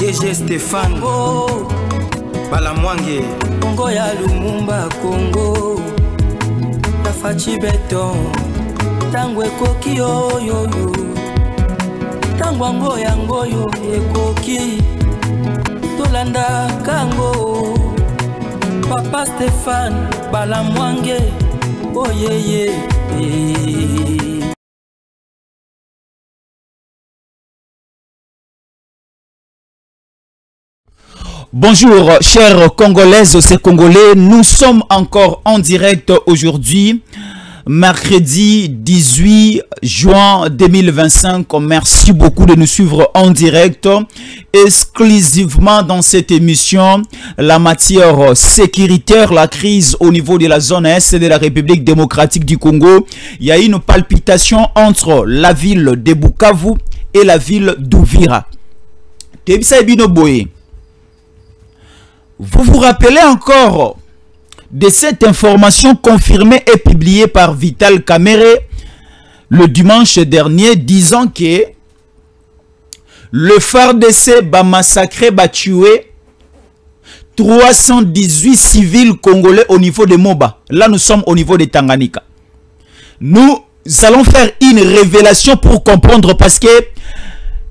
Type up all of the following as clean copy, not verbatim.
DG Stéphane Balamwange Congo ya Lumumba Congo Tafachi Beton Tangwe koki yo Tangwango yango yo ekoki Tolanda kango Papa Stéphane Balamwange Oh yeah. Bonjour chers Congolaises et Congolais, nous sommes encore en direct aujourd'hui, mercredi 18 juin 2025. Merci beaucoup de nous suivre en direct, exclusivement dans cette émission, la matière sécuritaire, la crise au niveau de la zone est de la République démocratique du Congo. Il y a une palpitation entre la ville de Bukavu et la ville d'Uvira. Vous vous rappelez encore de cette information confirmée et publiée par Vital Kamerhe le dimanche dernier, disant que le FARDC va massacrer, va tuer 318 civils congolais au niveau de Moba. Là, nous sommes au niveau de Tanganyika. Nous allons faire une révélation pour comprendre, parce que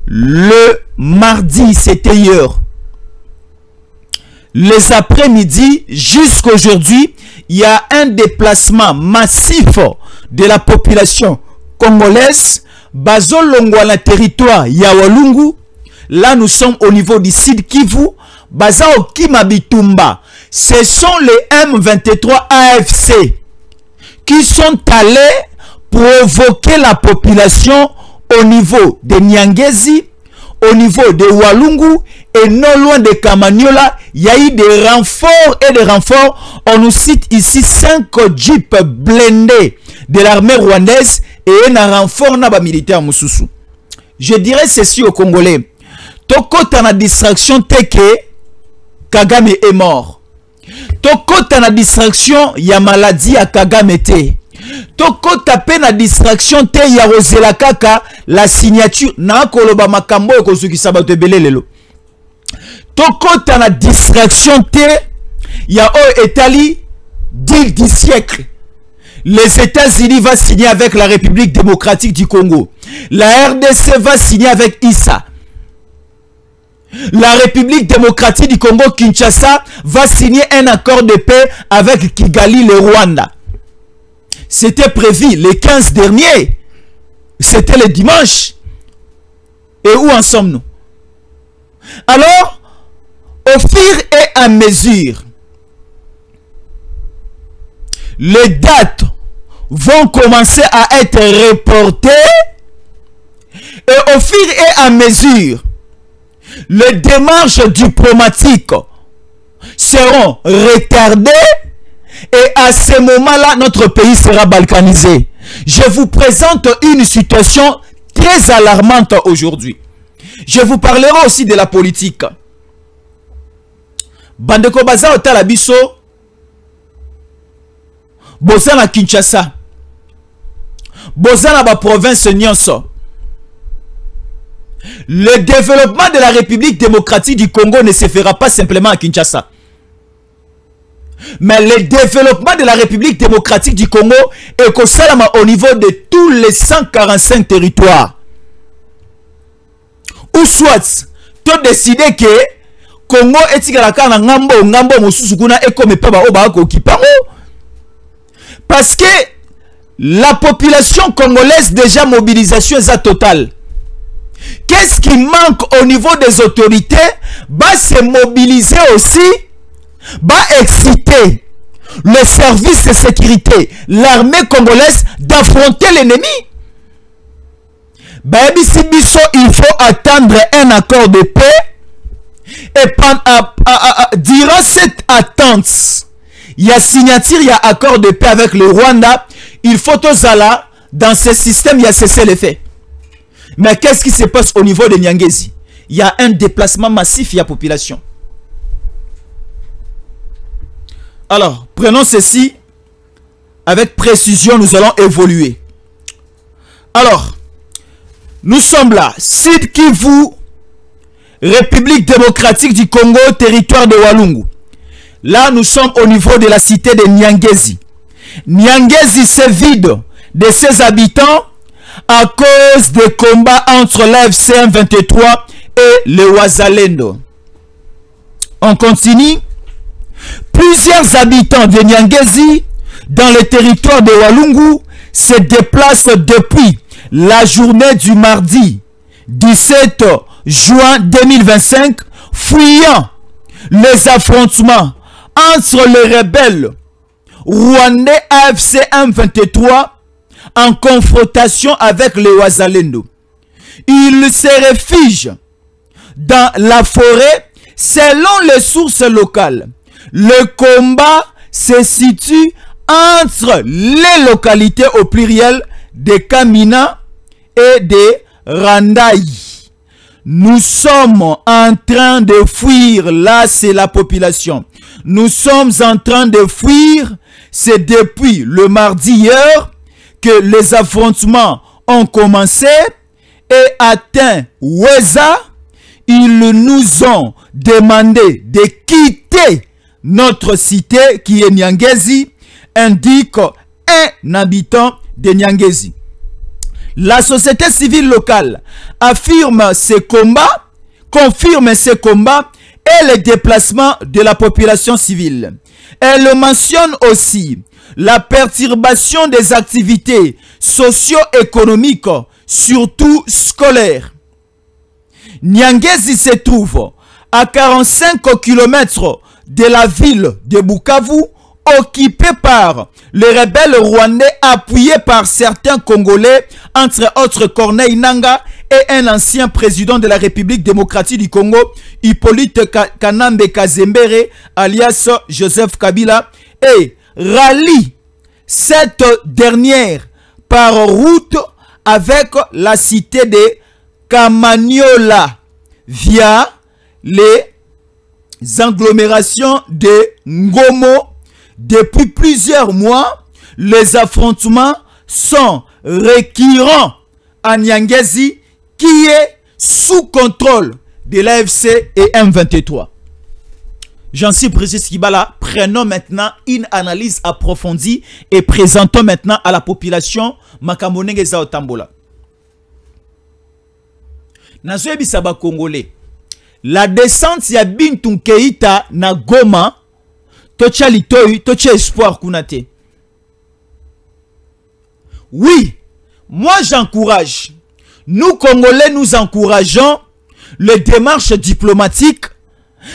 le mardi, c'était hier. Les après-midi jusqu'à aujourd'hui, il y a un déplacement massif de la population congolaise. Bazolongwa na territoire ya Walungu. Là, nous sommes au niveau du Sud Kivu. Bazao Kimabitumba. Ce sont les M23 AFC qui sont allés provoquer la population au niveau de Nyangezi, au niveau de Walungu et non loin de Kamanyola. Il y a eu des renforts et des renforts. On nous cite ici 5 jeeps blindés de l'armée rwandaise et un renfort na ba militaire Moussoussou. Je dirais ceci aux Congolais. Toko tana distraction teke Kagame est mort. Toko tana distraction ya maladie à Kagame te. Toko tape na distraction te ya Rosela Kaka la signature na koloba makambo e kosuki sabato ebele lelo. Toko tana distraction te ya o etali deal du siècle. Les États-Unis vont signer avec la République démocratique du Congo. La RDC va signer avec Issa. La République démocratique du Congo, Kinshasa, va signer un accord de paix avec Kigali, le Rwanda. C'était prévu le 15 dernier. C'était le dimanche. Et où en sommes-nous? Alors, au fur et à mesure, les dates vont commencer à être reportées. Et au fur et à mesure, les démarches diplomatiques seront retardées. Et à ce moment-là, notre pays sera balkanisé. Je vous présente une situation très alarmante aujourd'hui. Je vous parlerai aussi de la politique. Bandeko Baza Otalabiso, Bozana Kinshasa, Bozana ba province Nyonso. Le développement de la République démocratique du Congo ne se fera pas simplement à Kinshasa. Mais le développement de la République démocratique du Congo est au niveau de tous les 145 territoires. Ou soit, tu as décidé que Congo est ngambo mususukuna et comme peba oba okipango. Parce que la population congolaise déjà mobilisation est totale. Qu'est-ce qui manque au niveau des autorités? Va se mobiliser aussi, va exciter le service de sécurité, l'armée congolaise d'affronter l'ennemi. Il faut attendre un accord de paix. Et durant cette attente, il y a signature, il y a accord de paix avec le Rwanda. Il faut tous aller dans ce système, il y a cessé les faits. Mais qu'est-ce qui se passe au niveau de Nyangezi? Il y a un déplacement massif, il y a population. Alors, prenons ceci avec précision, nous allons évoluer. Alors, nous sommes là, Sud Kivu République démocratique du Congo, territoire de Walungu. Là, nous sommes au niveau de la cité de Nyangezi. Nyangezi se vide de ses habitants à cause des combats entre l'AFC M23 et le Wazalendo. On continue. Plusieurs habitants de Nyangezi dans le territoire de Walungu se déplacent depuis la journée du mardi 17 juin 2025, fuyant les affrontements entre les rebelles rwandais AFC M23 en confrontation avec les Wazalendo. Ils se réfugient dans la forêt. Selon les sources locales, le combat se situe entre les localités au pluriel de Kamina et de Randaï. Nous sommes en train de fuir, là c'est la population. Nous sommes en train de fuir, c'est depuis le mardi hier que les affrontements ont commencé et atteint Weza. Ils nous ont demandé de quitter notre cité qui est Nyangezi, indique un habitant de Nyangezi. La société civile locale affirme ces combats, confirme ces combats et les déplacements de la population civile. Elle mentionne aussi la perturbation des activités socio-économiques, surtout scolaires. Nyangezi se trouve à 45 km de la ville de Bukavu, occupée par les rebelles rwandais appuyés par certains Congolais, entre autres Corneille Nangaa et un ancien président de la République démocratique du Congo, Hippolyte Kanambe Kazembere, alias Joseph Kabila, et rallie cette dernière par route avec la cité de Kamanyola via les agglomérations de Ngomo. Depuis plusieurs mois, les affrontements sont récurrents à Nyangezi qui est sous contrôle de l'AFC et M23. J'en suis Brigitte Kibala. Prenons maintenant une analyse approfondie et présentons maintenant à la population Makamonenge Zao Tambola. Nazoyebi Saba Congolais. La descente ya Bintou Keïta na Goma, tocha litoyi, tocha espoir kunate. Oui, moi j'encourage. Nous Congolais, nous encourageons les démarches diplomatiques,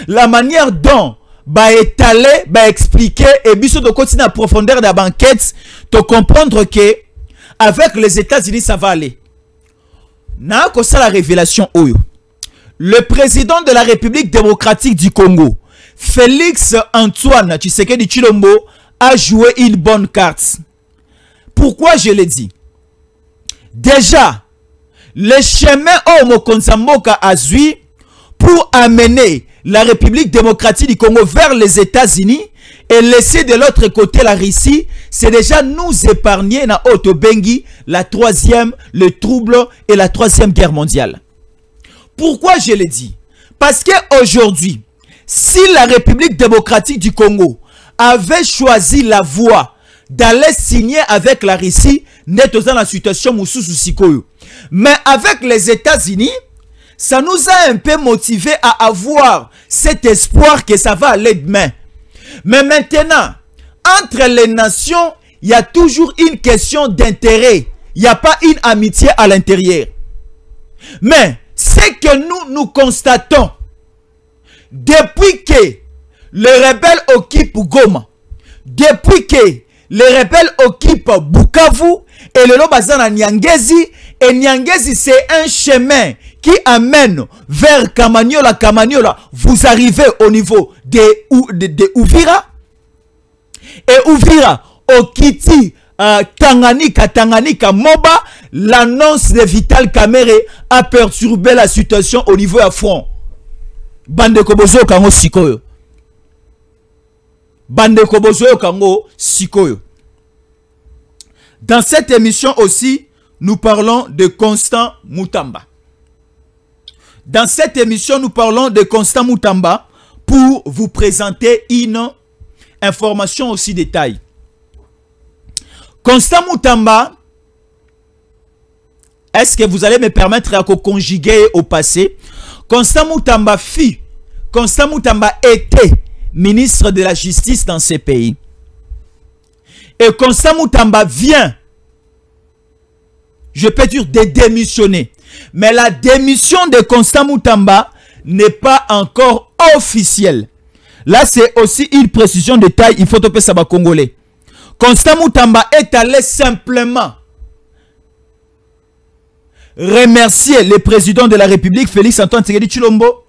la manière dont ba étaler, ba expliquer et biso de continuer à profondeur de la banquette, de comprendre que avec les États-Unis ça va aller. Na ko sa la révélation oyo. Le président de la République démocratique du Congo, Félix Antoine Tshisekedi Tshilombo, a joué une bonne carte. Pourquoi je l'ai dit? Déjà, le chemin Omo Konsamboka a suivi pour amener la République démocratique du Congo vers les États-Unis et laisser de l'autre côté la Russie, c'est déjà nous épargner na Otobengi la troisième, le trouble et la troisième guerre mondiale. Pourquoi je l'ai dit? Parce qu'aujourd'hui, si la République démocratique du Congo avait choisi la voie d'aller signer avec la Russie, n'est dans la situation Moussous Sikoyo. Mais avec les États-Unis, ça nous a un peu motivé à avoir cet espoir que ça va aller demain. Mais maintenant, entre les nations, il y a toujours une question d'intérêt. Il n'y a pas une amitié à l'intérieur. Mais ce que nous constatons, depuis que les rebelles occupent Goma, depuis que les rebelles occupent Bukavu, et le Lobazana Nyangezi, et Nyangezi c'est un chemin qui amène vers Kamanyola. Kamanyola, vous arrivez au niveau de Uvira, et Uvira, Okiti, Tanganyika, Moba, l'annonce de Vital Kamerhe a perturbé la situation au niveau à front. Bande Kobozo Kango Sikoyo. Bande Kobozo Kango Sikoyo. Dans cette émission aussi, nous parlons de Constant Moutamba. Dans cette émission, nous parlons de Constant Moutamba pour vous présenter une information aussi détail. Constant Moutamba, est-ce que vous allez me permettre de conjuguer au passé? Constant Moutamba était ministre de la Justice dans ce pays. Et Constant Moutamba vient, je peux dire, de démissionner. Mais la démission de Constant Moutamba n'est pas encore officielle. Là, c'est aussi une précision de taille. Il faut topper ça congolais. Constant Moutamba est allé simplement remercier le président de la République, Félix Antoine Tshisekedi Tshilombo,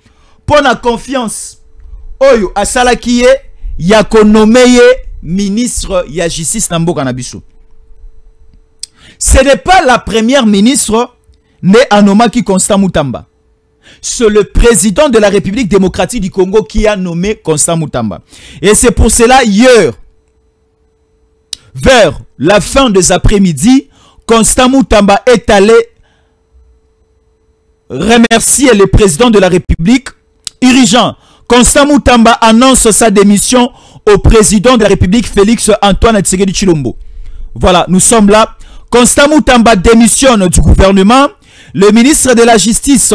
pour la confiance. Oyo asalakiye ya konomeye ministre ya justice na mboka na biso. Ce n'est pas la première ministre né anomaki Constant Moutamba. C'est le président de la République démocratique du Congo qui a nommé Constant Moutamba. Et c'est pour cela, hier, vers la fin des après-midi, Constant Moutamba est allé remercier le président de la République. Dirigeant, Constant Moutamba annonce sa démission au président de la République, Félix Antoine Tshisekedi Tshilombo. Voilà, nous sommes là. Constant Moutamba démissionne du gouvernement. Le ministre de la Justice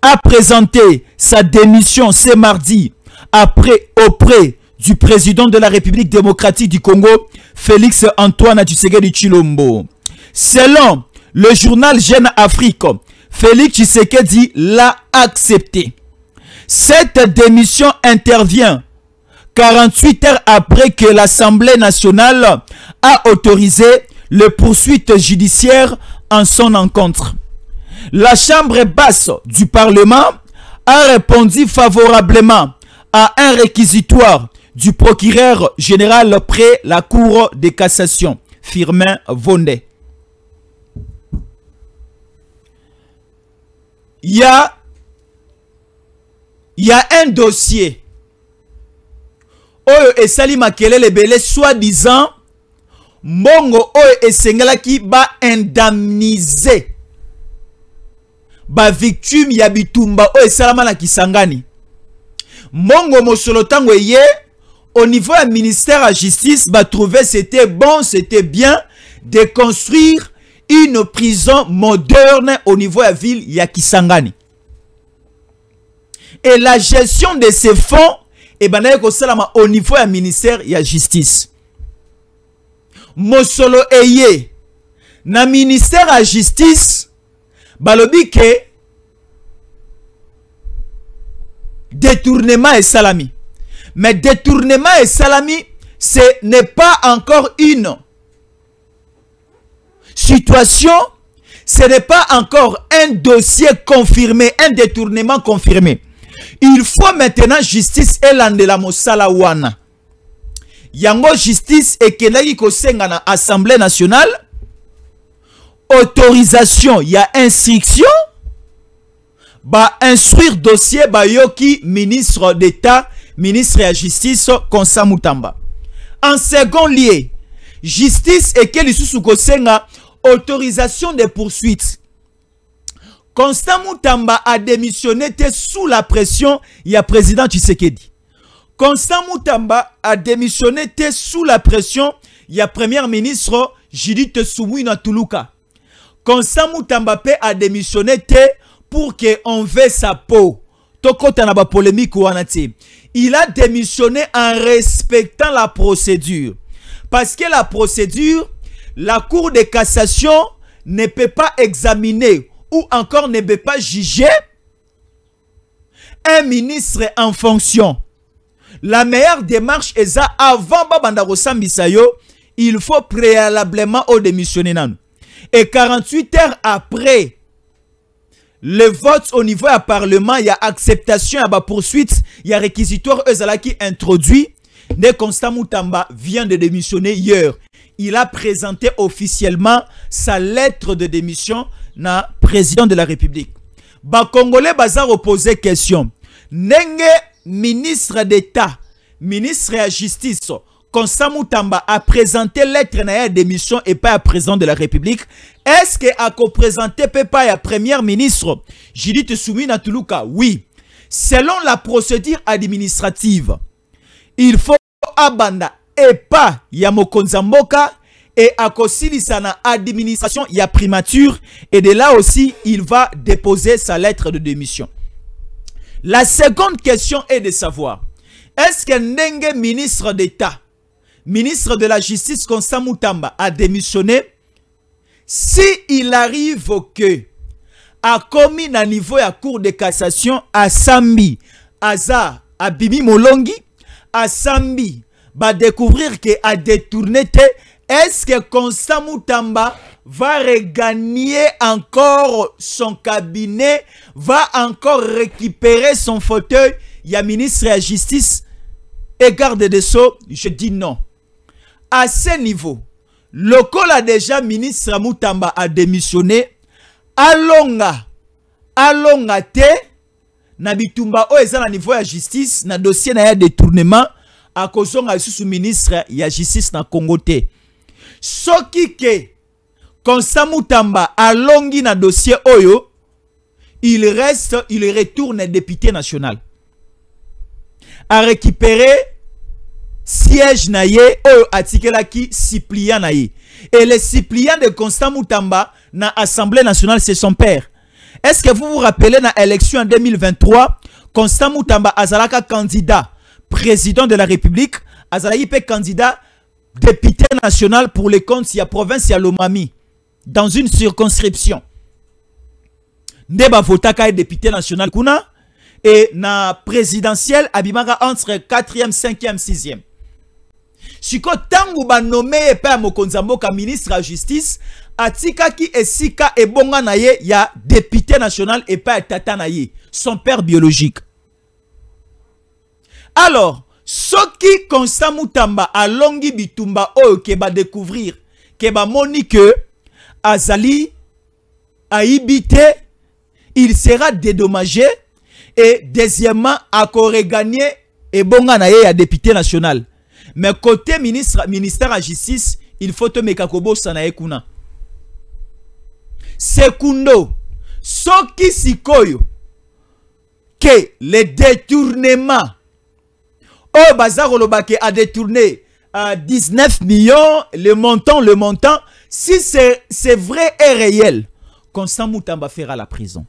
a présenté sa démission ce mardi auprès du président de la République démocratique du Congo, Félix Antoine Tshisekedi Tshilombo. Selon le journal Jeune Afrique, Félix Tshisekedi l'a accepté. Cette démission intervient 48 heures après que l'Assemblée nationale a autorisé les poursuites judiciaires en son encontre. La Chambre basse du Parlement a répondu favorablement à un réquisitoire du procureur général près la Cour de cassation, Firmin Vondé. Il y a un dossier oyo esali makelele belé soi-disant mbongo oyo esengelaki ba indemniser ba victime ya bitumba oyo esalama na Kisangani. Mbongo mosolo tango eye au niveau du ministère de la Justice ba trouvé c'était bon, c'était bien de construire une prison moderne au niveau de la ville ya Kisangani. Et la gestion de ces fonds est au niveau du ministère de la Justice. Mosolo eye na ministère de la Justice balobi ke détournement et salami. Mais détournement et salami, ce n'est pas encore une situation, ce n'est pas encore un dossier confirmé, un détournement confirmé. Il faut maintenant justice elande la mosala wana. Yango justice et kenaki kosenga na Assemblée nationale. Autorisation, il y a instruction. Ba instruire dossier ba yoki ministre d'État, ministre de la Justice, Constant Moutamba. En second lieu, justice et quel isusu kosenga autorisation de poursuite. Constant Moutamba a démissionné sous la pression, il y a président Tshisekedi. Constant Moutamba a démissionné sous la pression, il y a premier ministre Judith Suminwa Tuluka. Constant Moutamba a démissionné pour qu'on veut sa peau. Polémique. Il a démissionné en respectant la procédure. Parce que la procédure, la Cour de cassation ne peut pas examiner ou encore ne peut pas juger un ministre en fonction. La meilleure démarche est ça avant Babandaro Sambisayo, il faut préalablement au démissionner. Et 48 heures après le vote au niveau du Parlement, il y a acceptation, il y a poursuite, il y a réquisitoire qui introduit. Ne Constant Moutamba vient de démissionner hier. Il a présenté officiellement sa lettre de démission na président de la République. Ba Congolais bazar opposé question. Nenge ministre d'État, ministre de la Justice, Constant Moutamba a présenté lettre de démission et pas à président de la République, est-ce que a présenté pas à premier ministre Judith Soumina Tuluka? Oui. Selon la procédure administrative, il faut abanda et pas ya mokonza mboka et à na administration ya primature, et de là aussi il va déposer sa lettre de démission. La seconde question est de savoir, est-ce que Ndenge ministre d'État, ministre de la Justice Constant Moutamba a démissionné? Si il arrive que a commis à niveau à cour de cassation à Sambi, Aza, à Bibi Molongi, à Sambi, va découvrir que a détourné, est-ce que Constant Moutamba va regagner encore son cabinet, va encore récupérer son fauteuil? Il y a ministre de la Justice et garde des Sceaux, je dis non. À ce niveau, le col a déjà ministre Moutamba a démissionné. Alonga te na bitumba o eza na niveau ya justice na dossier na ya détournement a kozonga sous ministre ya justice na Congo te. Soki ke Constant Moutamba alongi na dossier oyo, il retourne député national a récupérer siège na ye oyo atikelaki suppliant na ye. Et le suppliant de Constant Moutamba na Assemblée nationale, c'est son père. Est-ce que vous vous rappelez dans l'élection en 2023, Constant Moutamba azalaka candidat président de la République, azalaki pe candidat député national pour les comptes de la province de Lomami, dans une circonscription. Ndeba votaka député national kuna, et na présidentielle abimaka entre 4e, 5e, 6e. Si ko tangu ba nommé pa mokonza mboka ministre de la justice, atika ki esika e bonga na ye ya député national et pas tata na ye, son père biologique. Alors, soki Constant Moutamba alongi bitumba oyo ke ba découvrir, ke ba moni que azali aibité, il sera dédommagé, et deuxièmement à gagner et bonga na ye ya député national. Mais côté ministère de la justice, il faut te mekakobo sana ekuna. Secundo, soki sikoyo que le détournement au bazar olobake a détourné 19 millions, le montant, si c'est vrai et réel, Constant Moutamba fera la prison.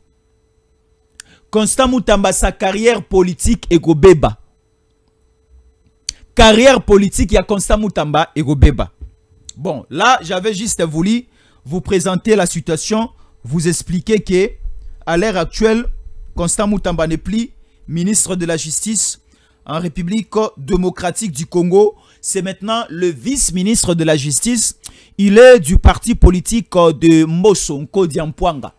Constant Moutamba, sa carrière politique est gobeba. Carrière politique, il y a Constant Moutamba et gobeba. Bon, là, j'avais juste voulu vous présenter la situation, vous expliquer que à l'heure actuelle, Constant Moutamba n'est plus ministre de la Justice en République démocratique du Congo. C'est maintenant le vice-ministre de la Justice. Il est du parti politique de Mosonko Diampouanga.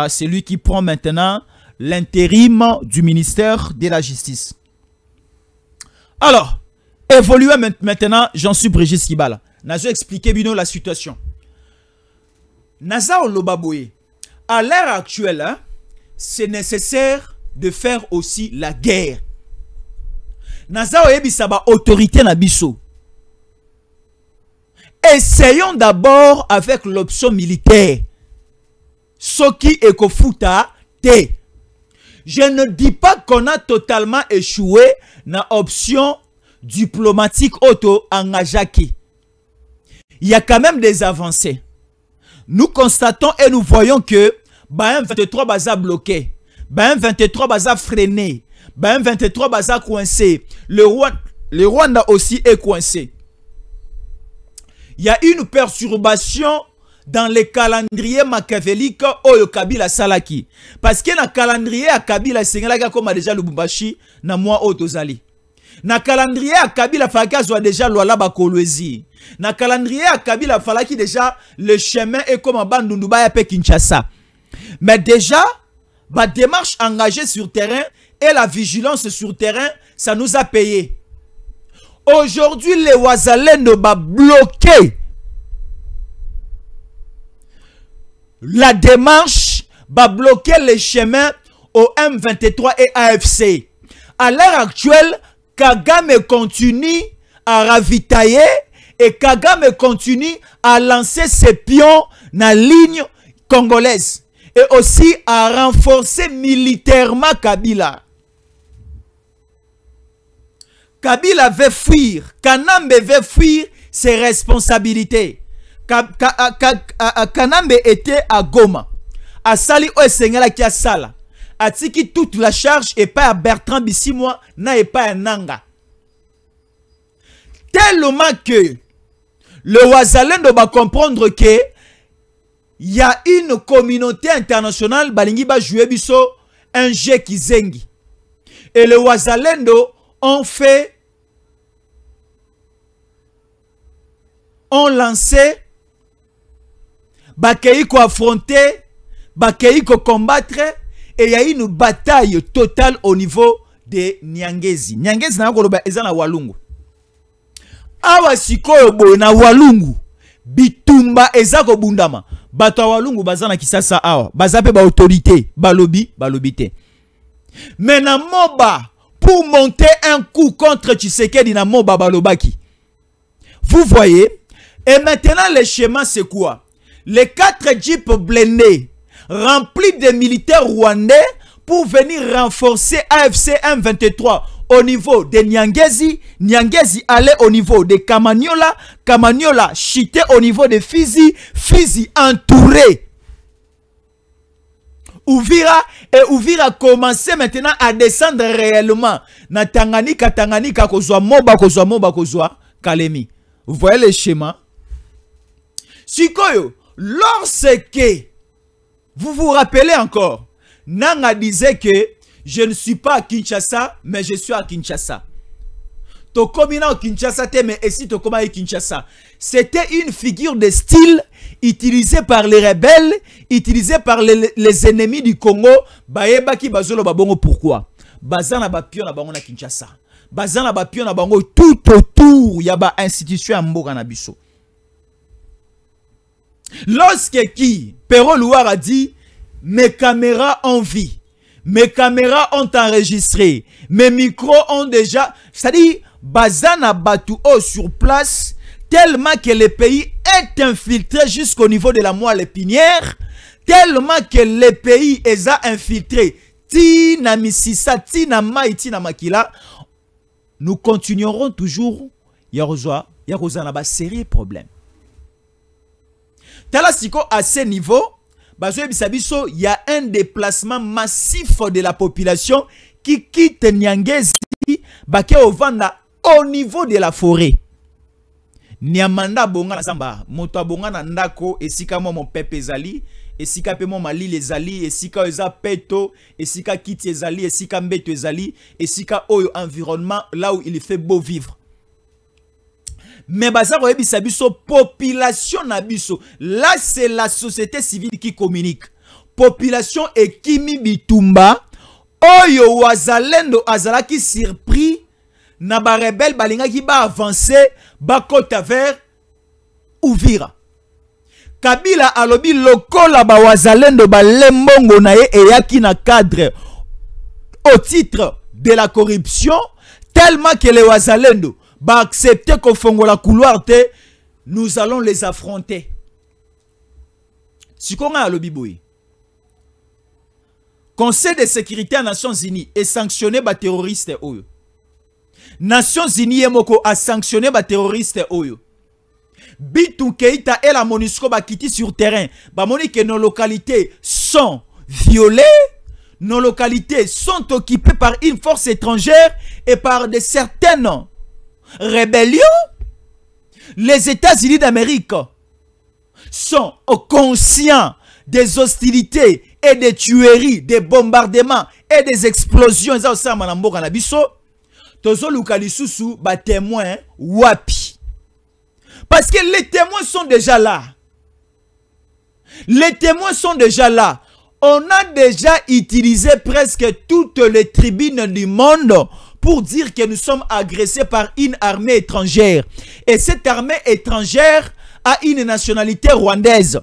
C'est lui qui prend maintenant l'intérim du ministère de la Justice. Alors, évoluons maintenant, j'en suis Brigitte Kibala. Nazo expliquer bien la situation. Naza Olobaboye, à l'heure actuelle, hein, c'est nécessaire de faire aussi la guerre. Naza Oyebisaba autorité na biso. Essayons d'abord avec l'option militaire. Soki ekofuta te. Je ne dis pas qu'on a totalement échoué dans l'option diplomatique auto-engagée. Il y a quand même des avancées. Nous constatons et nous voyons que M23 baza bloqué, M23 baza freiné, M23 baza coincé, le Rwanda aussi est coincé. Il y a une perturbation dans les calendriers machiavéliques Oyo Kabila Salaki. Parce que dans le calendrier à Kabila Sengalaka comme déjà Lubumbashi na moi Otozali. Na calendrier à Kabila Falaka soit déjà Luala Bakolwezi. Na calendrier à Kabila Falaki déjà le chemin est comme Bandunduba et Kinshasa. Mais déjà, la démarche engagée sur terrain et la vigilance sur terrain, ça nous a payé. Aujourd'hui, les Ouazalais ne va bloquer la démarche, va bloquer les chemins au M23 et AFC. À l'heure actuelle, Kagame continue à ravitailler et Kagame continue à lancer ses pions dans la ligne congolaise et aussi à renforcer militairement Kabila. Kabila veut fuir, Kanambe veut fuir ses responsabilités. Kanambe était à Goma. A Sali Oesengela qui a Sala. A tiki toute la charge et pas à Bertrand Bissimois, na et pas à Nanga. Tellement que le Wazalendo va comprendre que il y a une communauté internationale balingi ba jouer biso un jeu qui zengi. Et le Wazalendo ont lancé bakei ko affronter, bakei ko combattre et il y a une bataille totale au niveau de Nyangezi. Nyangezi na koloba ezana Walungu. Awa sikoyo boy na Walungu bitumba ezako bundama. Bato Walungu bazana kisasa awa. Bazape ba autorité, balobi te. Mais na moba pour monter un coup contre Tshisekedi na moba balobaki. Vous voyez? Et maintenant le schéma c'est quoi? Les 4 jeeps blindés remplis de militaires rwandais pour venir renforcer AFC M23 au niveau de Nyangezi. Nyangezi allait au niveau de Kamanyola. Kamanyola chutait au niveau de Fizi. Fizi entouré Uvira. Et Uvira commençait maintenant à descendre réellement. Na Tanganyika, Tanganyika, kozwa Moba, kozwa Kalemi. Vous voyez le schéma? Sikoyo, lorsque vous vous rappelez encore, Nanga disait que je ne suis pas à Kinshasa, mais je suis à Kinshasa. Tokomina au Kinshasa, mais ici Tokoma à Kinshasa. C'était une figure de style utilisée par les rebelles, utilisée par les ennemis du Congo. Baebaki bazolo babongo pourquoi? Bazana bapio na bango na Kinshasa. Bazana bapio na bango tout autour yaba institution mboka na biso. Lorsque qui Pero Louar a dit mes caméras ont vie, mes caméras ont enregistré, mes micros ont déjà, c'est-à-dire bazana batu sur place tellement que le pays est infiltré jusqu'au niveau de la moelle épinière, tellement que le pays est infiltré tina misisa tina mai tina makila. Nous continuerons toujours yaroza na ba sérieux problème. Talasiko à ce niveau, il y a un déplacement massif de la population qui quitte Nyangezi au niveau de la forêt. Nyamanda bonga na samba, moto bonga na ndako esika mo mon pepe zali, esika pe mo mali les zali, esika eza peto, esika kiti ezali, esika mbeto ezali, esika oyo environnement là où il fait beau vivre. Mais baza ko yebisa biso population na biso. Là c'est la société civile qui communique. Population et kimi bitumba oyo wazalendo azalaki surpris na ba rebelle balinga ki ba avancer ba kota vers Uvira. Kabila alobi lokola ba wazalendo ba lembongo na ye eyaki na cadre au titre de la corruption tellement que les wazalendo ba accepter qu'on fongo la couloir te, nous allons les affronter. Si qu'on a le biboui. Conseil de sécurité à Nations Unies est sanctionné par terroristes oyo. Nations Unies a sanctionné par terroristes oyo. Bitou Keita et la MONUSCO ba quitté sur terrain. Ba moni que nos localités sont violées. Nos localités sont occupées par une force étrangère et par de certaines rébellion. Les États-Unis d'Amérique sont conscients des hostilités et des tueries, des bombardements et des explosions. Parce que les témoins sont déjà là. Les témoins sont déjà là. On a déjà utilisé presque toutes les tribunes du monde pour dire que nous sommes agressés par une armée étrangère. Et cette armée étrangère a une nationalité rwandaise.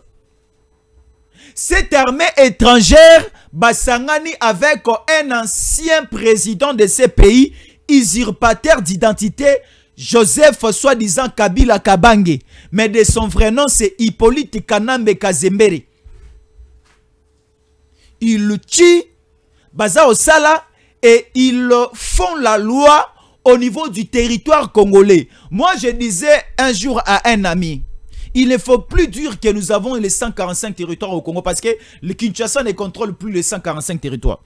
Cette armée étrangère, Basangani avec un ancien président de ce pays, usurpateur d'identité, Joseph, soi-disant Kabila Kabange, mais de son vrai nom, c'est Hippolyte Kanambe Kazembere. Ils le tuent, Baza Osala, et ils font la loi au niveau du territoire congolais. Moi, je disais un jour à un ami, il ne faut plus dire que nous avons les 145 territoires au Congo parce que le Kinshasa ne contrôle plus les 145 territoires.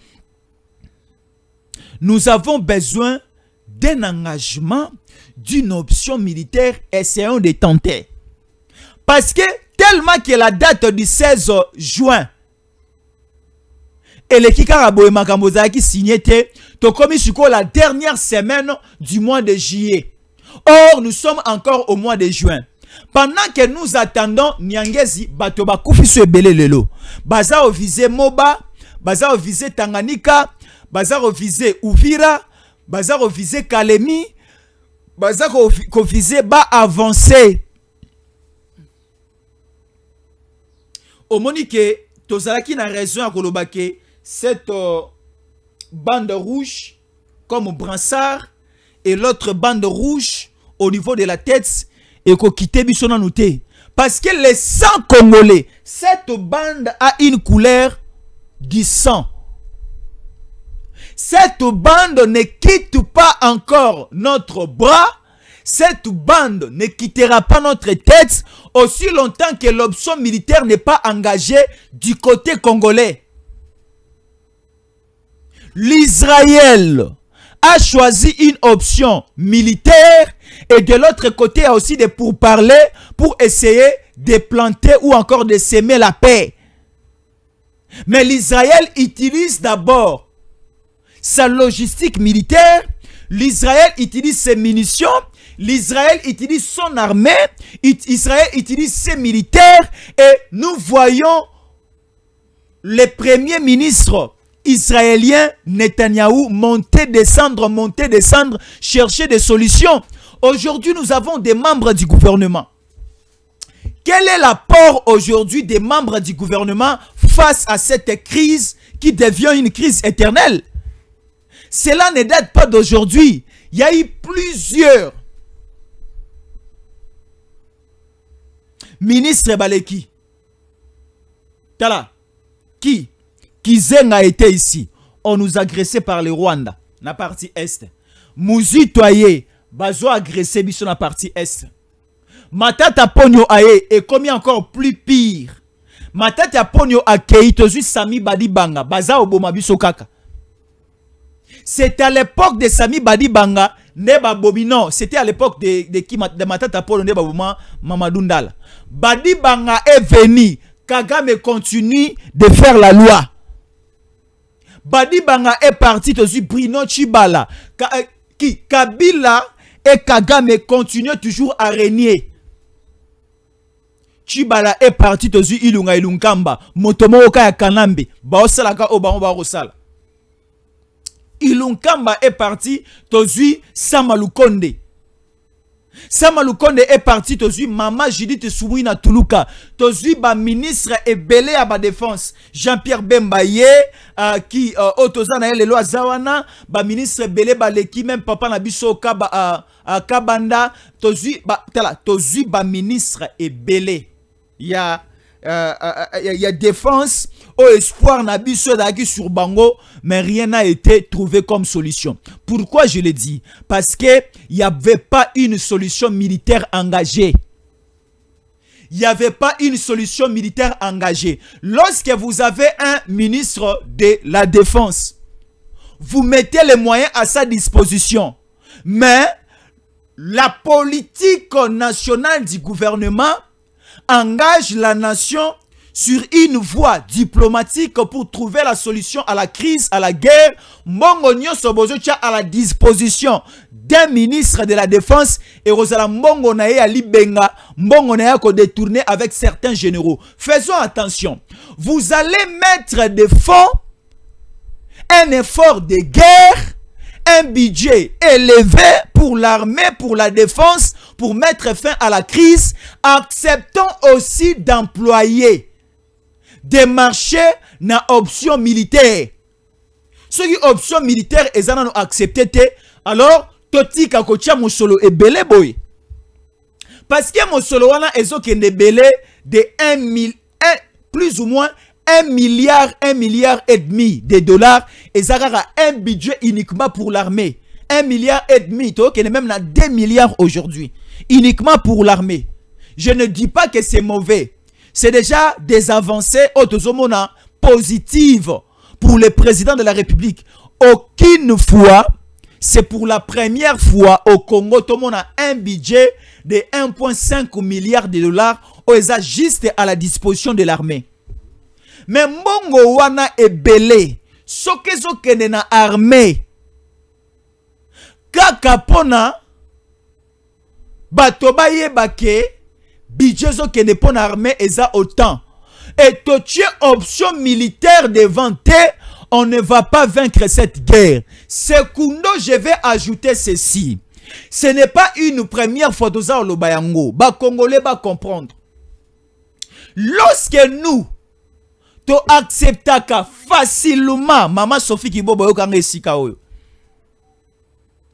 Nous avons besoin d'un engagement, d'une option militaire, essayons de tenter. Parce que tellement que la date du 16 juin, et le Kikaraboe Makamboza qui signait, commis sur la dernière semaine du mois de juillet. Or, nous sommes encore au mois de juin. Pendant que nous attendons, Nyangezi, Batoba Kufiso Ebele Lelo. Baza au visé Moba, Baza au visé Tanganyika, Baza au visé Uvira, Baza au visé Kalemi, Baza au visé Ba avancé. Au Monique, Tozalaki n'a raison à Kolobake, cette bande rouge comme brassard et l'autre bande rouge au niveau de la tête et qu'on quitte Bissona noté. Parce que les sang congolais, cette bande a une couleur du sang. Cette bande ne quitte pas encore notre bras. Cette bande ne quittera pas notre tête aussi longtemps que l'option militaire n'est pas engagée du côté congolais. L'Israël a choisi une option militaire et de l'autre côté a aussi des pourparlers pour essayer de planter ou encore de semer la paix. Mais l'Israël utilise d'abord sa logistique militaire, l'Israël utilise ses munitions, l'Israël utilise son armée, Israël utilise ses militaires et nous voyons les premiers ministres israélien Netanyahou monter, descendre, chercher des solutions. Aujourd'hui, nous avons des membres du gouvernement. Quel est l'apport aujourd'hui des membres du gouvernement face à cette crise qui devient une crise éternelle? Cela ne date pas d'aujourd'hui. Il y a eu plusieurs ministres Baleki. Tala, qui Kizenga a été ici. On nous a agressé par le Rwanda, la partie est. Mouzi Toye, Bazo agressé sur la partie est. Matata Ponyo Aye est commis encore plus pire. Matata Ponyo Akei, Tozu Sami Badibanga, Baza Oboma Bisokaka. C'était à l'époque de Sami Badibanga, Neba Bobinon. C'était à l'époque de Matata Ponyo, Neba Boma Mamadundala. Badibanga est venu. Kagame continue de faire la loi. Badibanga est parti de Bruno Chibala. Kabila et Kagame continuent toujours à régner. Chibala est parti de Ilunga Ilunkamba. Motomo Oka ya Kanambe. Baosalaka Obama Barosala. Ilunkamba est parti de Samalukonde. Samalukonde est parti tozu Mama Judith Soumouina Toulouka tozu ba ministre et belé à ba défense Jean-Pierre Bembaye qui otozana le loi zawana ba ministre belé ba leki même papa na biso kaba Kabanda tozu ba ministre et belé il y a défense au espoir na biso daki sur bango mais rien n'a été trouvé comme solution. Pourquoi je le dis? Parce que il n'y avait pas une solution militaire engagée. Il n'y avait pas une solution militaire engagée. Lorsque vous avez un ministre de la Défense, vous mettez les moyens à sa disposition. Mais la politique nationale du gouvernement engage la nation sur une voie diplomatique pour trouver la solution à la crise, à la guerre. Mbongo nyonso bozotia à la disposition d'un ministre de la Défense et Rosala Mbongo nae ali benga, Mbongo nae ko détourner avec certains généraux. Faisons attention. Vous allez mettre des fonds, un effort de guerre, un budget élevé pour l'armée, pour la défense, pour mettre fin à la crise. Acceptons aussi d'employer des marchés na option militaire. Ce qui option militaire est accepté, alors totika kotia mosolo ebele boye. Parce que mosolo wana ezokende ebele de plus ou moins 1 milliard et demi de dollars. Et ça a un budget uniquement pour l'armée. 1 milliard et demi. Tu vois qu'il est même là 2 milliards aujourd'hui. Uniquement pour l'armée. Je ne dis pas que c'est mauvais. C'est déjà des avancées positives pour le président de la République. Aucune fois, c'est pour la première fois au Congo, tout le monde a un budget de 1,5 milliard de dollars juste à la disposition de l'armée. Mais mbongo wana ebele, sokezo kene na armée, kaka pona, bato bayebake, budget zo kene pona armée eza autant. Et to tu option militaire devant te, on ne va pas vaincre cette guerre. Secundo, je vais ajouter ceci. Ce n'est pas une première fois que nous bayango. Ba Congolais va comprendre. Lorsque nous acceptons facilement, Maman Sophie Kiboba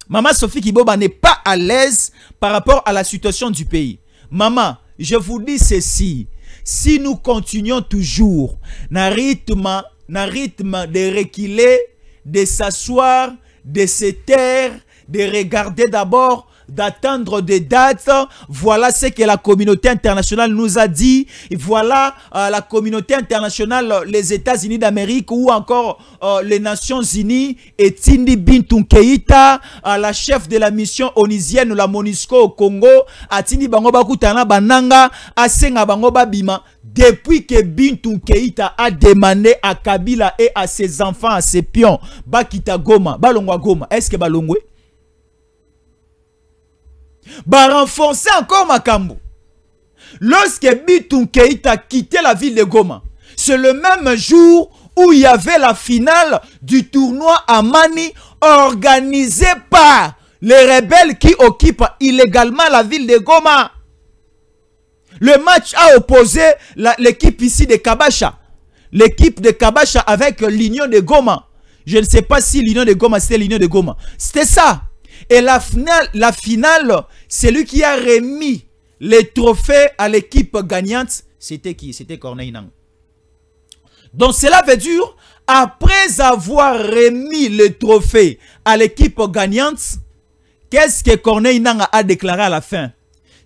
Maman Sophie Kiboba n'est pas à l'aise par rapport à la situation du pays. Maman, je vous dis ceci. Si nous continuons toujours na rythme de reculer, de s'asseoir, de se taire, de regarder d'abord, d'attendre des dates. Voilà ce que la communauté internationale nous a dit. Et voilà la communauté internationale, les États-Unis d'Amérique ou encore les Nations Unies et Tindi Bintou Keïta, la chef de la mission onisienne, la MONUSCO au Congo, a Tindi Bango Bakutana Bananga, a Senga Bango Babima. Depuis que Bintou Keïta a demandé à Kabila et à ses enfants, à ses pions, Bakita Goma, Balongwa Goma, est-ce que Balongwe? Renforcer encore Makambo. Lorsque Bintou Keïta a quitté la ville de Goma, c'est le même jour où il y avait la finale du tournoi à Mani organisé par les rebelles qui occupent illégalement la ville de Goma. Le match a opposé l'équipe ici de Kabasha. L'équipe de Kabasha avec l'Union de Goma. Je ne sais pas si l'Union de Goma, c'était l'Union de Goma. C'était ça. Et la finale, c'est lui qui a remis les trophées à l'équipe gagnante. C'était qui? C'était Corneille Nangaa. Donc cela veut dire, après avoir remis le trophée à l'équipe gagnante, qu'est-ce que Corneille Nangaa a déclaré à la fin?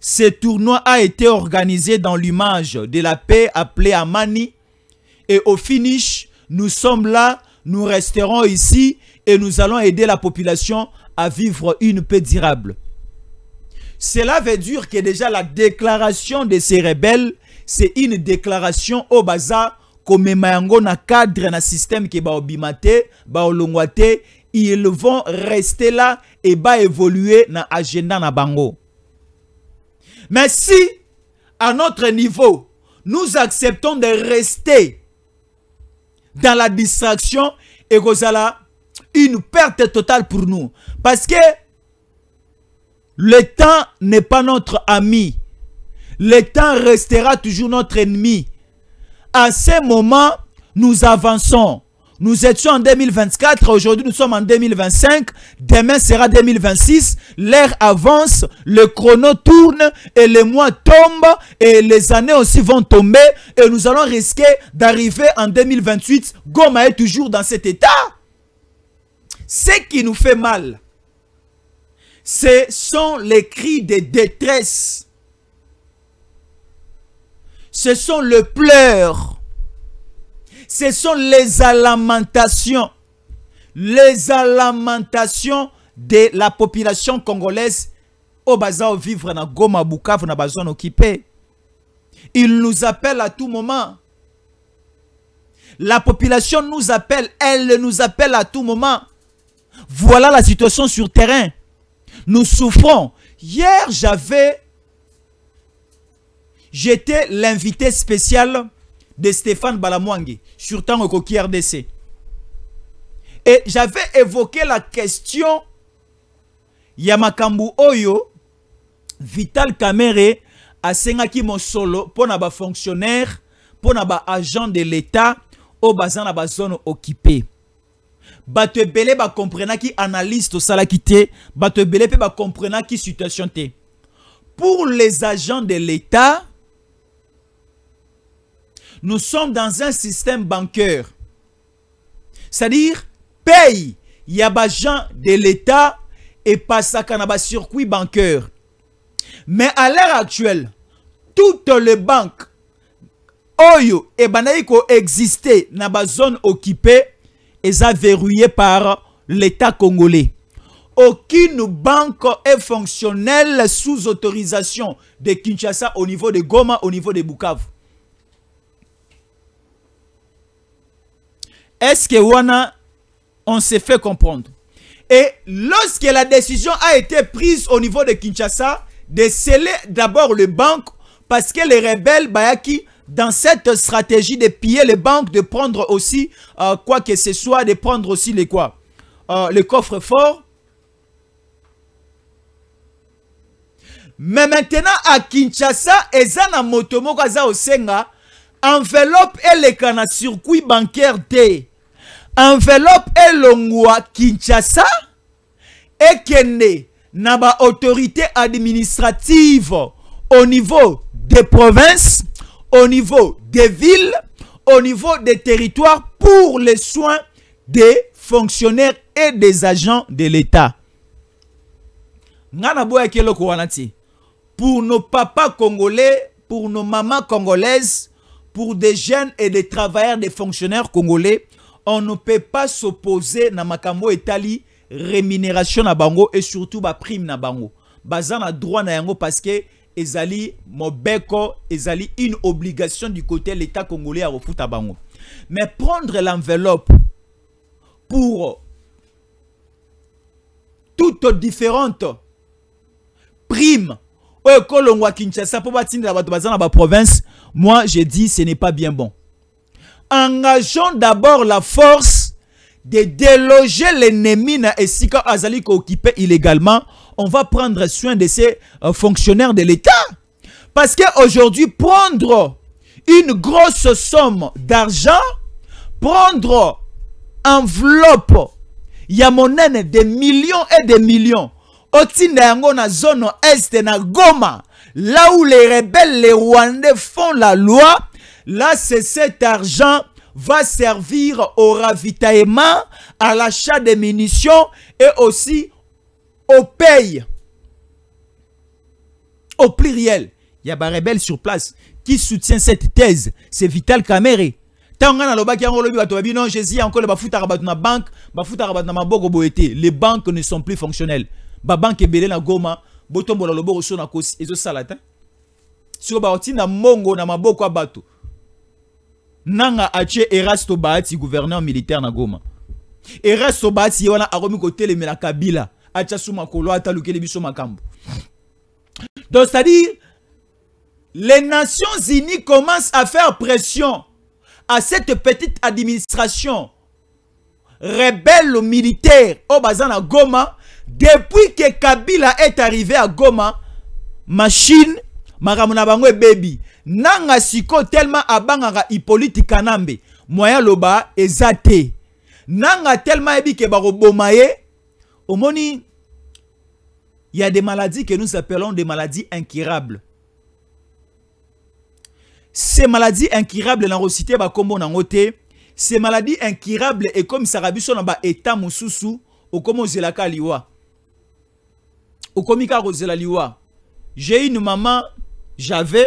Ce tournoi a été organisé dans l'image de la paix appelée Amani. Et au finish, nous sommes là, nous resterons ici et nous allons aider la population à vivre une paix durable. Cela veut dire que déjà la déclaration de ces rebelles, c'est une déclaration au bazar comme mayango na cadre na système qui ba obimate, ba olongwate, ils vont rester là et ba évoluer na agenda na bango. Mais si, à notre niveau, nous acceptons de rester dans la distraction, et que ça là, une perte totale pour nous. Parce que le temps n'est pas notre ami. Le temps restera toujours notre ennemi. À ce moment, nous avançons. Nous étions en 2024, aujourd'hui nous sommes en 2025, demain sera 2026, l'heure avance, le chrono tourne et les mois tombent et les années aussi vont tomber et nous allons risquer d'arriver en 2028. Goma est toujours dans cet état. Ce qui nous fait mal, ce sont les cris de détresse. Ce sont les pleurs. Ce sont les lamentations de la population congolaise au bazar vivre dans Goma, Bukavu, dans la zone occupée. Ils nous appellent à tout moment. La population nous appelle, elle nous appelle à tout moment. Voilà la situation sur terrain. Nous souffrons. Hier, j'étais l'invité spécial de Stéphane Balamwangi sur Tangokoki RDC. Et j'avais évoqué la question Yamakambu Oyo, Vital Kamere, a Sengaki Mosolo, pour na ba fonctionnaire, pour na ba agent de l'État, au bazan na ba zone occupée. bato ebele ba comprena ki analyste au sala kité, bato ebele pe ba comprena ki situation té. Pour les agents de l'État, nous sommes dans un système bancaire. C'est-à-dire, paye, il y a des gens de l'État et pas ça qu'on a un circuit bancaire. Mais à l'heure actuelle, toutes les banques, Oyo et Banaïko existaient dans la zone occupée et ça verrouillé par l'État congolais. Aucune banque est fonctionnelle sous autorisation de Kinshasa au niveau de Goma, au niveau de Bukavu. Est-ce que Wana, on s'est fait comprendre? Et lorsque la décision a été prise au niveau de Kinshasa, de sceller d'abord les banques, parce que les rebelles, Bayaki, dans cette stratégie de piller les banques, de prendre aussi, quoi que ce soit, de prendre aussi les quoi? Les coffres forts. Mais maintenant, à Kinshasa, ezana motomo kaza osenga, enveloppe et le kana circuit bancaire T. Enveloppe et longwa Kinshasa et kende naba autorité administrative au niveau des provinces, au niveau des villes, au niveau des territoires pour les soins des fonctionnaires et des agents de l'État. Ngana boya kelo kwanati. Pour nos papas congolais, pour nos mamans congolaises, pour des jeunes et des travailleurs, des fonctionnaires congolais, on ne peut pas s'opposer na makambo etali rémunération na bango et surtout ba prime na bango. Bazan a droit na yango parce que ezali mobeko, ezali une obligation du côté de l'État congolais à refuta bango. Mais prendre l'enveloppe pour toutes différentes primes province, moi je dis ce n'est pas bien bon. Engageons d'abord la force de déloger l'ennemi et si quand Azali occupé illégalement, on va prendre soin de ces fonctionnaires de l'État. Parce qu'aujourd'hui, prendre une grosse somme d'argent, prendre enveloppe, il y a monnaie de millions et de millions. Otinda yango na zone est na Goma, là où les rebelles, les Rwandais font la loi, là c'est cet argent va servir au ravitaillement, à l'achat de munitions et aussi au paye. Au pluriel, il y a des rebelles sur place qui soutient cette thèse. C'est Vital Kamerhe. Les banques ne sont plus fonctionnelles. Les banques na Goma, botombola lobo so na kosi ezo salata. Sur baoti na mongo na maboko abato. Nanga ache Erasto Bahati gouverneur militaire na Goma. Erasto Bahati wana akomi ko telemela Kabila, acha suma kolo atalukele biso makambo. Donc c'est-à-dire les Nations Unies commencent à faire pression à cette petite administration rebelle militaire au bazan à Goma. Depuis que Kabila est arrivé à Goma, machine, maramuna bango baby, nanga siko tellement abangara Hippolyte Kanambe, moya loba ezate, nanga tellement ebi ke baro bomaye, omoni, il y a des maladies que nous appelons des maladies incurables. Ces maladies incurables, na recité ba kombo na ngote, ces maladies incurables et comme ça rabiso na ba état mususu, au komo zelaka liwa. J'ai une maman, j'avais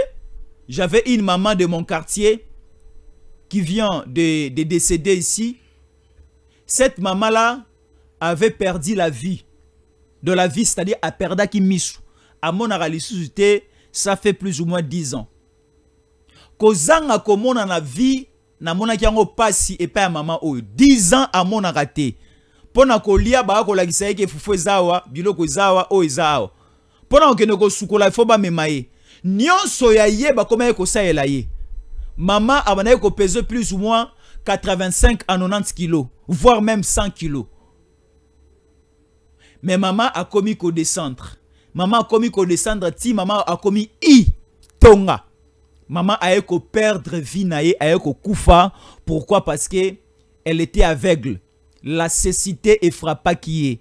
une maman de mon quartier qui vient de décéder ici. Cette maman-là avait perdu la vie. De la vie, c'est-à-dire a perdu qui misu. À mon ressuscité, ça fait plus ou moins 10 ans. Kozanga komona na vie, na mona ki yango pasi et pas maman o 10 ans à mon raté. Pona kolia ba ko lagisa yeke fufu ezawa biloko ezawa o ezawa pona okene ko sukola ifo ba memaye nyonso ya ye ba koma ko saela ye maman abana ko peser plus ou moins 85 à 90 kilos voire même 100 kilos mais maman a commis ko descendre ti maman a commis i tonga maman a eu ko perdre vie na ye a eu ko kufa. Pourquoi? Parce que elle était aveugle. la cécité effrappa qui est.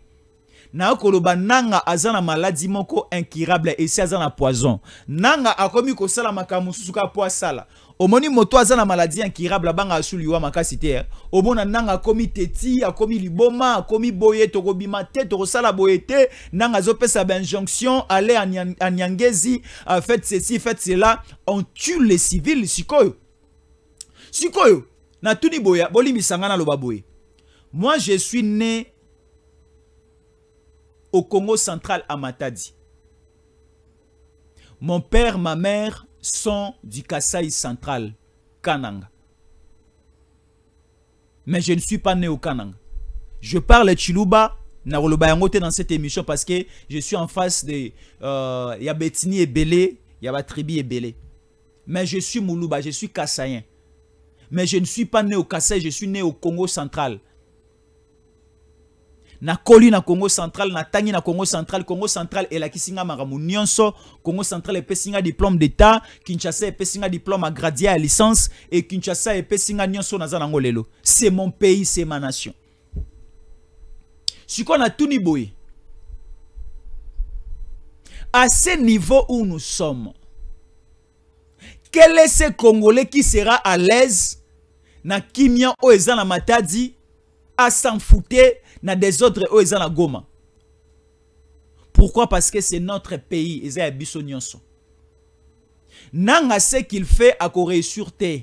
Na koloba nanga azana maladie moko incurable et si azana poison. Nanga akomi ko sala makamusu ka poisala. Omoni moto azana maladie incurable banga asuliwa makasite. Omona nanga akomi teti, akomi liboma, akomi boye tokobima te tokosala boyete, nanga zopesa ba injonction aller à Nyangezi, faites ceci, faites cela, on tue les civils sikoyo. Sikoyo, na tuni boya, boli misangana loba boye. Moi je suis né au Congo central à Matadi. Mon père, ma mère sont du Kasaï central, Kananga. Mais je ne suis pas né au Kananga. Je parle Chiluba, dans cette émission parce que je suis en face de Yabetini et Belé, Yabatribi et Belé. Mais je suis Moulouba, je suis Kassaïen. Mais je ne suis pas né au Kasaï, je suis né au Congo central. Na koli na Congo central, na tangi na Congo central et la kisinga maramu nyonso, Congo central et pesinga diplôme d'état, Kinshasa et pesinga diplôme à gradient à licence et Kinshasa et pesinga nyonso na zanangolelo. C'est mon pays, c'est ma nation. Si qu'on a tout niboé, à ce niveau où nous sommes, quel est ce Congolais qui sera à l'aise na kimia o ezana Matadi à s'en foutre na des autres o ezana Goma? Pourquoi? Parce que c'est notre pays, ezaya biso nyonso. Nanga ce qu'il fait à Corée sur terre.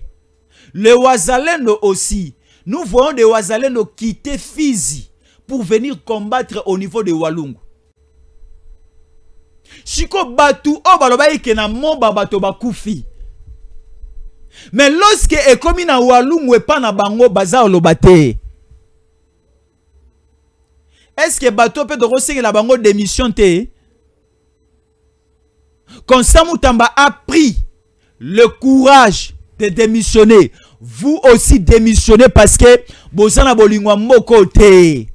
Les Wazalendo aussi. Nous voyons des Wazalendo quitter Fizi pour venir combattre au niveau de Walungu. Chiko batu o baloba ikena momba bato bakufi. Mais lorsque ekomi na Walungu et pas na bango baza olobate. Est-ce que bato peut de la bango démission te? Quand Samutamba a pris le courage de démissionner, vous aussi démissionnez parce que bozana bolingwa moko te.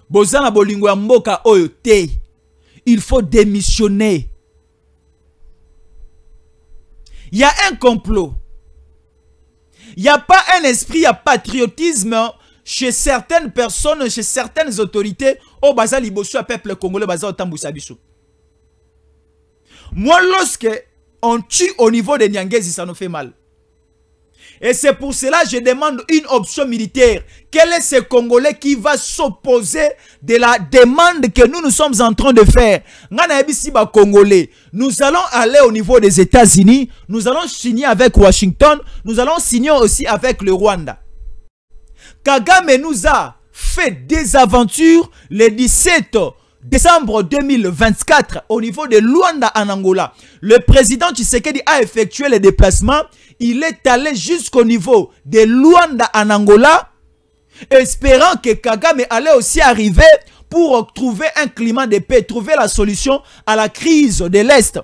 Bozana bolingwa mboka oyo te. Il faut démissionner. Il y a un complot. Il n'y a pas un esprit, il y a patriotisme chez certaines personnes, chez certaines autorités. Au baza liboso à peuple congolais, baza otambousa biso. Moi, lorsque on tue au niveau de Nyangezi, ça nous fait mal. Et c'est pour cela que je demande une option militaire. Quel est ce Congolais qui va s'opposer de la demande que nous sommes en train de faire? Congolais. Nous allons aller au niveau des États-Unis. Nous allons signer avec Washington. Nous allons signer aussi avec le Rwanda. Kagame nous a fait des aventures le 17 décembre 2024 au niveau de Luanda en Angola. Le président Tshisekedi a effectué le déplacement. Il est allé jusqu'au niveau de Luanda en Angola, espérant que Kagame allait aussi arriver pour trouver un climat de paix, trouver la solution à la crise de l'Est.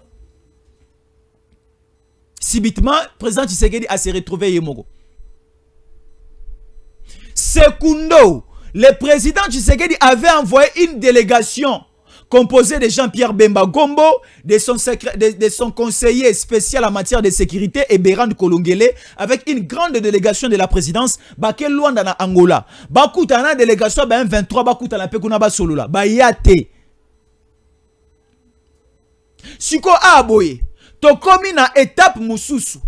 Subitement, le président Tshisekedi a se retrouvé Yemogo. Secundo, le président Tshisekedi avait envoyé une délégation composée de Jean-Pierre Bemba Gombo, de son conseiller spécial en matière de sécurité et Berand Kolongele, avec une grande délégation de la présidence, Bakel Luanda na Angola. Bakutana délégation ba 23 bakutana pekuna ba solula. Ba yate. Siko aboye. Tokomi na étape mususu.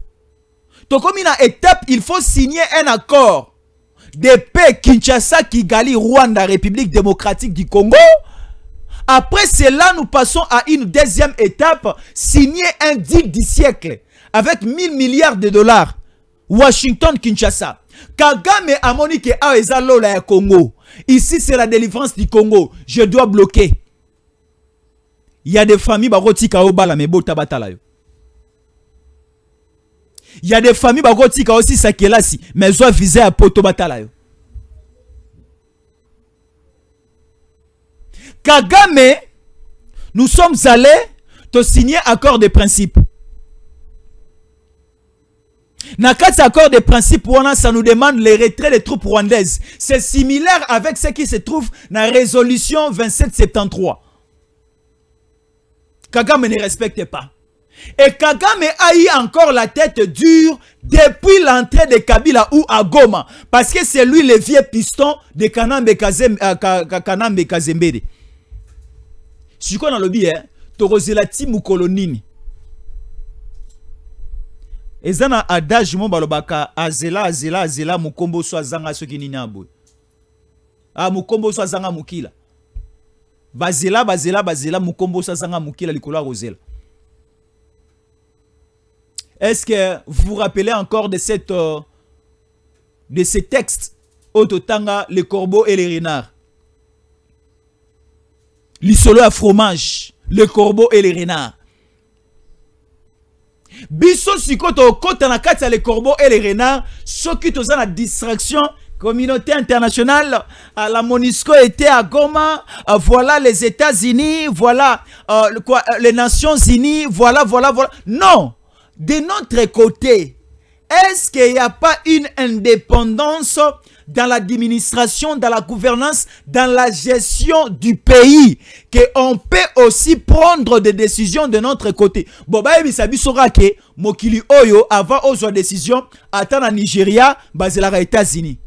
Tokomi na étape, il faut signer un accord de paix Kinshasa, Kigali, Rwanda, République démocratique du Congo. Après cela, nous passons à une deuxième étape, signer un deal du siècle avec 1000 milliards de dollars. Washington, Kinshasa. Kagame a monique a ezalola ya Congo. Ici, c'est la délivrance du Congo. Je dois bloquer. Il y a des familles barotika obala mais bota batala yo. Il y a des familles barotika aussi sakelasi mais zo visé à poto batala yo. Kagame, nous sommes allés te signer accord de principe. Nakati accord de principe, ça nous demande le retrait des troupes rwandaises. C'est similaire avec ce qui se trouve dans la résolution 2773. Kagame ne respecte pas. Et Kagame a eu encore la tête dure depuis l'entrée de Kabila ou à Goma. Parce que c'est lui le vieux piston de Kanambe Kazembede. Si on a le bien, Torozela Timukolo Nini. Ezana adage mon balobaka azela mukombo so azanga soki nini aboy. Ah mukombo so azanga mukila. Bazela mukombo so azanga mukila likolo rozela. Est-ce que vous vous rappelez encore de ces textes Ototanga, les corbeaux et les renards? L'isolo à fromage, les corbeaux et les renards. Biso sikoto kota na kati les corbeaux et les renards, ceux qui ont la distraction, communauté internationale, la MONUSCO était à Goma, voilà les États-Unis, voilà les Nations Unies, voilà. Non! De notre côté, est-ce qu'il n'y a pas une indépendance dans l'administration, dans la gouvernance, dans la gestion du pays, qu'on peut aussi prendre des décisions de notre côté? Boba ebisabi sorake mokili oyo avant aux décisions ata na Nigeria bazela États-Unis,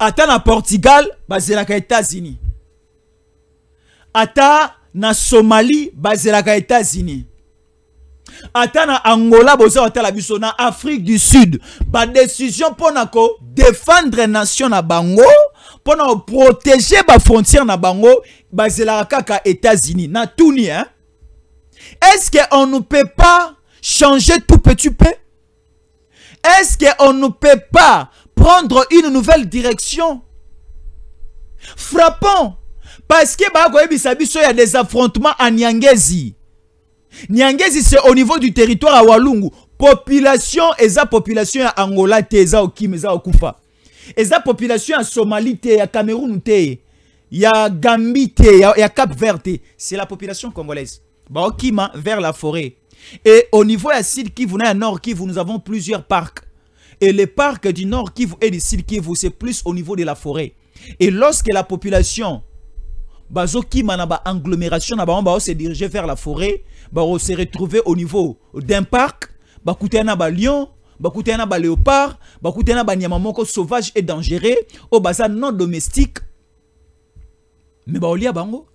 ata na Portugal bazela États-Unis, ata na Somalie bazela États-Unis, Atana Angola boza otala biso na Afrique du Sud ba décision pour nako défendre nation na bango, pour na protéger ba frontière na bango bazela kaka États-Unis na tuni hein. Est-ce que on ne peut pas changer tout petit peu? Est-ce que on ne peut pas prendre une nouvelle direction? Frappons parce que ba ko ebisa biso ya des affrontements à Nyangezi. Nyangezi c'est au niveau du territoire à Walungu. Population, eza population ya Angola te, eza okim, eza okufa. Eza population ya Somalie te, ya Cameroun te, ya Gambie te, ya Cap Vert te. C'est la population congolaise. Ba okima vers la forêt. Et au niveau ya Sud Kivu, na Nord Kivu, nous avons plusieurs parcs. Et les parcs du Nord Kivu et du Sud Kivu, c'est plus au niveau de la forêt. Et lorsque la population Bazoki manaba agglomération na se diriger vers la forêt, se retrouver au niveau d'un parc, bakutena ba lion, bakutena ba léopard, bakutena ba nyamamoko sauvage et dangereux, au bazar non domestique. Mais olia bango,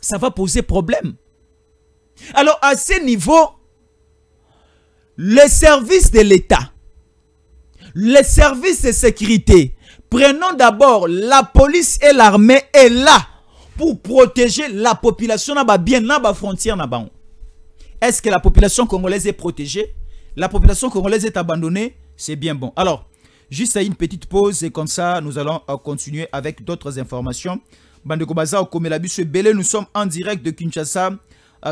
ça va poser problème. Alors à ce niveau, les services de l'État, les services de sécurité, prenons d'abord la police et l'armée est là pour protéger la population bien na ba frontière na bango. Est-ce que la population congolaise est protégée? La population congolaise est abandonnée? C'est bien bon. Alors, juste à une petite pause et comme ça, nous allons continuer avec d'autres informations. Bandeko Baza Okomelabiso Belé, nous sommes en direct de Kinshasa,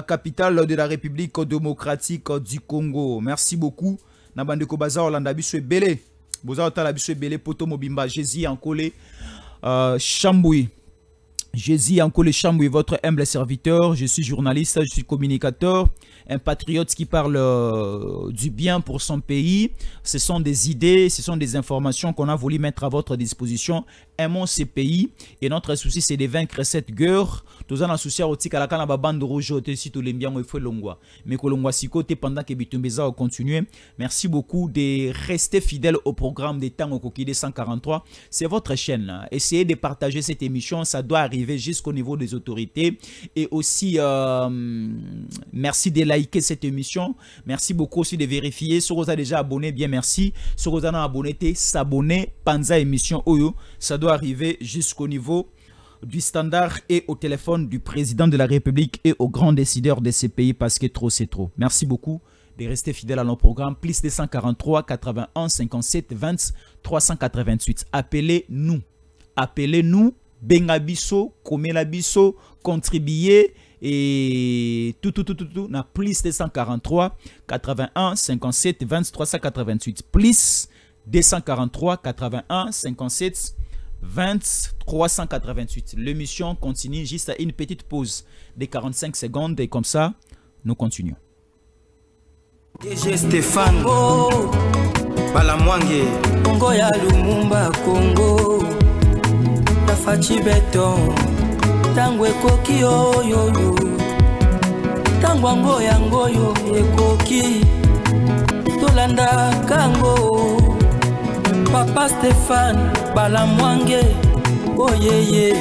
capitale de la République démocratique du Congo. Merci beaucoup. Na Bandeko Baza Olandabiso Belé. Boza Otalabiso Belé Poto Mobimba Jésus Ankole Chamboui. Jésus Ankole Chamboui, votre humble serviteur. Je suis journaliste, je suis communicateur, un patriote qui parle du bien pour son pays. Ce sont des idées, ce sont des informations qu'on a voulu mettre à votre disposition. Aimons ce pays et notre souci c'est de vaincre cette guerre. Tous en souci à otika la kana bande rouge si tout les bien il faut longwa. Mais que longwa si côté pendant que Bitumbeza continue. Merci beaucoup de rester fidèle au programme des Tango Kokide 143. C'est votre chaîne. Essayez de partager cette émission, ça doit arriver jusqu'au niveau des autorités et aussi merci de liker cette émission. Merci beaucoup aussi de vérifier si vous avez déjà abonné, bien merci. Si vous avez abonné, s'abonner Panza émission Oyo, ça doit arriver jusqu'au niveau du standard et au téléphone du président de la République et aux grands décideurs de ces pays parce que trop c'est trop. Merci beaucoup de rester fidèle à nos programmes. Plus 243 81 57 20 388. Appelez-nous. Appelez-nous. Bengabiso, Komelabiso, contribuer et tout. Na plus 243 81 57 20 388. Plus 243 81 57 20 388. L'émission continue juste à une petite pause de 45 secondes et comme ça, nous continuons. DG Stéphane Balamwange Congo ya Lumumba Congo Tafachi Beton Tangwe Koki Oyoyo ntango yango yango yo ekoki tolanda kango Papa Stéphane Balamwange oyeye